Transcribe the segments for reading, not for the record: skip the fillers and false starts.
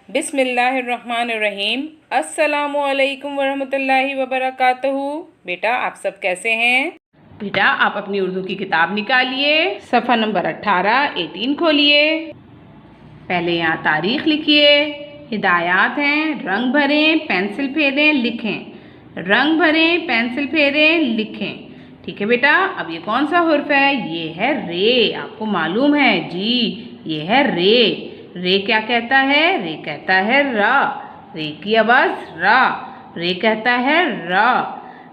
बिस्मिल्लाहिर्रहमानिर्रहीम। अस्सलामुअलैकुम वरहमतुल्लाहि वबरकातुहू। बेटा आप सब कैसे हैं? बेटा आप अपनी उर्दू की किताब निकालिए, सफ़ा नंबर 18 खोलिए। पहले यहाँ तारीख़ लिखिए, हिदायत हैं, रंग भरें, पेंसिल फेरें, लिखें। रंग भरें, पेंसिल फेरें, लिखें। ठीक है बेटा, अब ये कौन सा हुर्फ है? ये है रे। आपको मालूम है जी, ये है रे। रे क्या कहता है? रे कहता है रा। रे की आवाज रा। रे कहता है रा।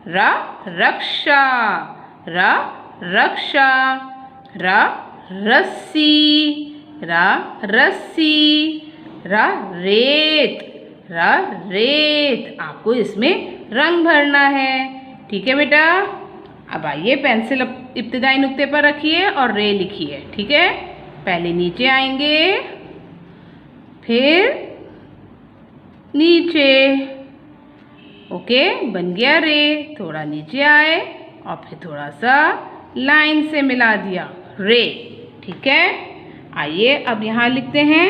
रा रक्षा। रा रक्षा। रा रस्सी। रा रस्सी। रा रेत। रा रेत। आपको इसमें रंग भरना है। ठीक है बेटा, अब आइए पेंसिल इब्तिदाई नुक्ते पर रखिए और रे लिखिए। ठीक है, पहले नीचे आएंगे, फिर नीचे। ओके, बन गया रे। थोड़ा नीचे आए और फिर थोड़ा सा लाइन से मिला दिया रे। ठीक है, आइए अब यहाँ लिखते हैं।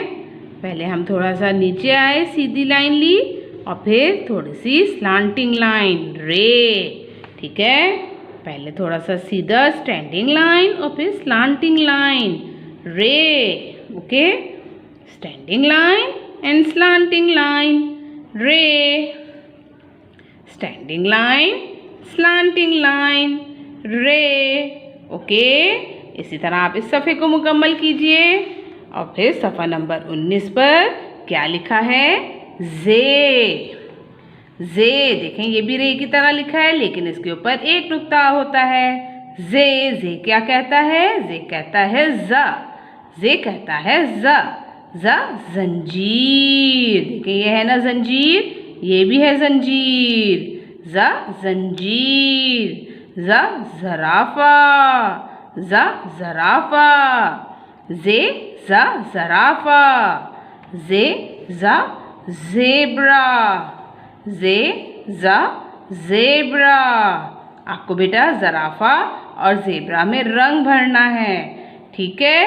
पहले हम थोड़ा सा नीचे आए, सीधी लाइन ली और फिर थोड़ी सी स्लांटिंग लाइन रे। ठीक है, पहले थोड़ा सा सीधा स्टैंडिंग लाइन और फिर स्लांटिंग लाइन रे। Okay, standing line and slanting line रे। स्टैंडिंग लाइन, स्लांटिंग लाइन रे। ओके, इसी तरह आप इस सफ़े को मुकम्मल कीजिए और फिर सफ़ा नंबर 19 पर क्या लिखा है? जे। जे देखें, ये भी रे की तरह लिखा है लेकिन इसके ऊपर एक नुक्ता होता है। जे। जे क्या कहता है? जे कहता है जा। जे कहता है जा। जा जंजीर। देखिए ये है ना जंजीर, ये भी है जंजीर। जा जंजीर। जा जराफा। जा जराफा। जे जा जराफा। जे जा ज़ेब्रा। जे जा ज़ेब्रा। आपको बेटा ज़राफ़ा और ज़ेब्रा में रंग भरना है। ठीक है,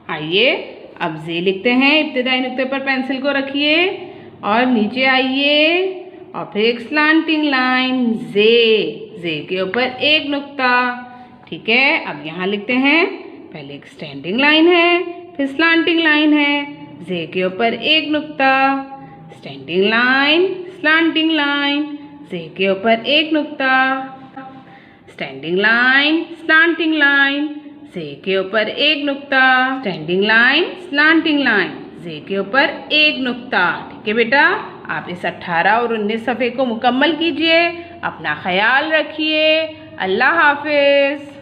आइए अब जे लिखते हैं। इब्तिदाई नुक्ते पर पेंसिल को रखिए और नीचे आइए और फिर एक स्लांटिंग लाइन जे। जे के ऊपर एक नुक्ता। ठीक है, अब यहाँ लिखते हैं। पहले एक स्टैंडिंग लाइन है, फिर स्लांटिंग लाइन है। जे के ऊपर एक नुक्ता, स्टैंडिंग लाइन, स्लांटिंग लाइन, जे के ऊपर एक नुक्ता, स्टैंडिंग लाइन, स्लांटिंग लाइन, जे के ऊपर एक नुक्ता, स्टैंडिंग लाइन, स्लांटिंग लाइन, जे के ऊपर एक नुक्ता। ठीक है बेटा, आप इस 18 और 19 सफ़े को मुकम्मल कीजिए। अपना ख्याल रखिए। अल्लाह हाफिज़।